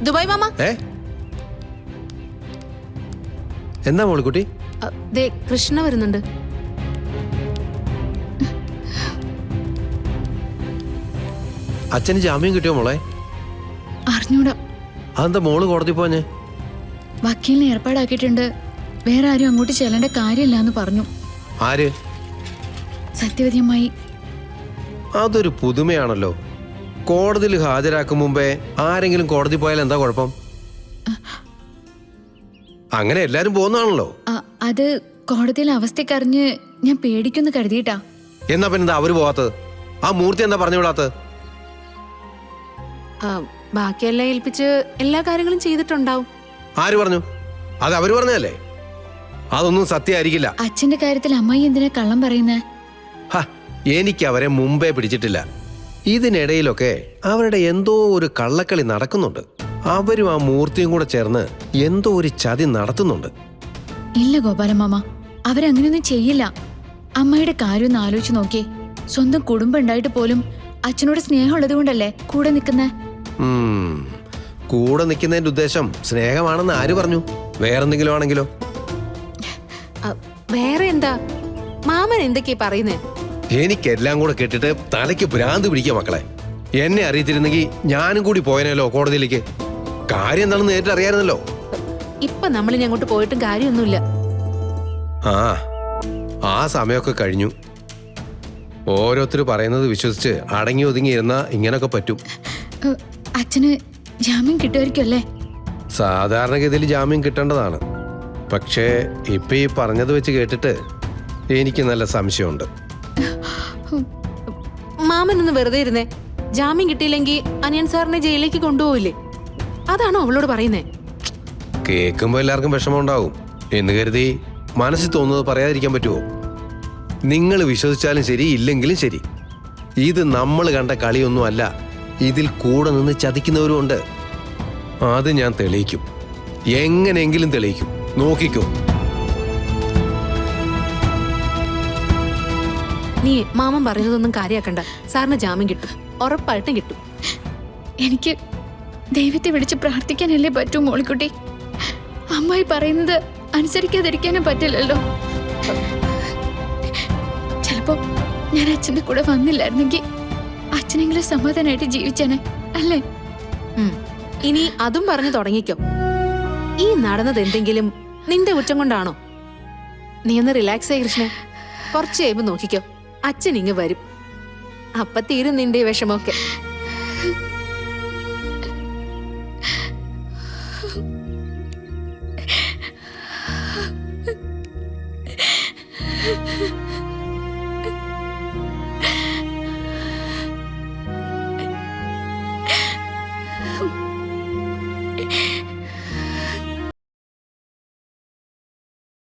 Dubai mama. എന്താ മോളിക്കുട്ടി? ദേ കൃഷ്ണ വരുന്നുണ്ട്. അച്ഛന് ജാമ്യം കിട്ടിയോ മോളെ? അറിഞ്ഞൂടാ. അതെന്താ മോള് കോടതി പോഞ്ഞേ? വക്കീലിനെ ഏർപ്പാടാക്കിയിട്ടുണ്ട്. വേറെ ആരും അങ്ങോട്ട് ചെല്ലേണ്ട കാര്യമില്ല എന്ന് പറഞ്ഞു. ആര്? സത്യവതിയമ്മായി. അതൊരു പുതുമയാണല്ലോ. കോടതിയിൽ ഹാജരാക്കും മുമ്പേ ആരെങ്കിലും കോടതി പോയാൽ എന്താ കുഴപ്പം? അങ്ങനെ എല്ലാരും പോകുന്നതാണല്ലോ. അത് കോടതിയിലെ അവസ്ഥക്കറിഞ്ഞ് ഞാൻ പേടിക്കുന്നു കരുതിയിട്ടാ. എന്നാ പിന്നെന്താ അവര് പോവാത്തത്? ആ മൂർത്തി എന്താ പറഞ്ഞു വിടാത്തത്? ബാക്കിയെല്ലാം ഏൽപ്പിച്ച് എല്ലാ കാര്യങ്ങളും ചെയ്തിട്ടുണ്ടാവും. ആര് പറഞ്ഞു? അത് അവര് പറഞ്ഞല്ലേ? അതൊന്നും സത്യമായിരിക്കില്ല. അച്ഛന്റെ കാര്യത്തിൽ അമ്മായി എന്തിനാ കള്ളം പറയുന്നേ? എനിക്ക് അവരെ മുമ്പേ പിടിച്ചിട്ടില്ല. ഇതിനിടയിലൊക്കെ അവരുടെ എന്തോ ഒരു കള്ളക്കളി നടക്കുന്നുണ്ട്. അവരും ആ മൂർത്തിയും കൂടെ ചേർന്ന് എന്തോ ഒരു ചതി നടത്തുന്നുണ്ട്. ഇല്ല ഗോപാലമാമ, അവരങ്ങനെയൊന്നും ചെയ്യില്ല. അമ്മയുടെ കാര്യം ഒന്ന് ആലോചിച്ച് നോക്കിയേ. സ്വന്തം കുടുംബം ഉണ്ടായിട്ട് പോലും അച്ഛനോട് സ്നേഹമുള്ളത് കൊണ്ടല്ലേ കൂടെ നിൽക്കുന്നേ? കൂടെ നിൽക്കുന്നതിന്റെ ഉദ്ദേശം സ്നേഹമാണെന്ന് ആര് പറഞ്ഞു? വേറെന്തെങ്കിലും ആണെങ്കിലോ? വേറെ എന്താ മാമൻ എന്തൊക്കെയാ പറയുന്നേ? എനിക്കെല്ലാം കൂടെ കേട്ടിട്ട് തലയ്ക്ക് ഭ്രാന്ത് പിടിക്കുക മക്കളെ. എന്നെ അറിയത്തിരുന്നെങ്കിൽ ഞാനും കൂടി പോയനല്ലോ കോടതിയിലേക്ക്. കാര്യം എന്താണെന്ന് നേരിട്ട് അറിയാമായിരുന്നല്ലോ. ഇപ്പൊ നമ്മളിനി അങ്ങോട്ട് പോയിട്ടും കാര്യമൊന്നുമില്ല. ആ സമയമൊക്കെ കഴിഞ്ഞു. ഓരോരുത്തർ പറയുന്നത് വിശ്വസിച്ച് അടങ്ങി ഒതുങ്ങി ഇരുന്നാ ഇങ്ങനൊക്കെ പറ്റും. അച്ഛന് ജാമ്യം കിട്ടുമായിരിക്കും അല്ലേ? സാധാരണഗതിയിൽ ജാമ്യം കിട്ടേണ്ടതാണ്. പക്ഷേ ഇപ്പൊ ഈ പറഞ്ഞത് വെച്ച് കേട്ടിട്ട് എനിക്ക് നല്ല സംശയമുണ്ട്. മാമനൊന്ന് വെറുതെ ഇരുന്നേ. ജാമ്യം കിട്ടിയില്ലെങ്കിൽ അനിയൻ സാറിനെ ജയിലിലേക്ക് കൊണ്ടുപോവില്ലേ? അതാണോ അവളോട് പറയുന്നേ? കേൾക്കുമ്പോ എല്ലാവർക്കും വിഷമം ഉണ്ടാവും എന്ന് കരുതി മനസ്സിൽ തോന്നുന്നത് പറയാതിരിക്കാൻ പറ്റുമോ? നിങ്ങൾ വിശ്വസിച്ചാലും ശരി ഇല്ലെങ്കിലും ശരി, ഇത് നമ്മൾ കണ്ട കളിയൊന്നും അല്ല. ഇതിൽ കൂടെ നിന്ന് ചതിക്കുന്നവരും ഉണ്ട്. അത് ഞാൻ തെളിയിക്കും. എങ്ങനെയെങ്കിലും തെളിയിക്കും. നോക്കിക്കോ. നീ മാമൻ പറയുന്നതൊന്നും കാര്യാക്കണ്ട. സാറിന് ജാമ്യം കിട്ടും, ഉറപ്പായിട്ടും കിട്ടും. എനിക്ക് ദൈവത്തെ വിളിച്ച് പ്രാർത്ഥിക്കാനല്ലേ പറ്റൂ മോളിക്കുട്ടി. അമ്മായി പറയുന്നത് അനുസരിക്കാതിരിക്കാനും പറ്റില്ലല്ലോ. ചിലപ്പോ ഞാൻ അച്ഛന്റെ കൂടെ വന്നില്ലായിരുന്നെങ്കിൽ അച്ഛനെങ്കിലും സമാധാനമായിട്ട് ജീവിച്ചേനെ അല്ലേ? ഇനി അതും പറഞ്ഞു തുടങ്ങിക്കോ. ഈ നടന്നത് എന്തെങ്കിലും നിന്റെ കുറ്റം കൊണ്ടാണോ? നീ ഒന്ന് റിലാക്സ് ആയി കൃഷ്ണ. കുറച്ച് കഴിയുമ്പോ നോക്കിക്കോ, അച്ഛൻ ഇങ്ങ് വരും. അപ്പൊ തീരും നിന്റെ വിഷമമൊക്കെ.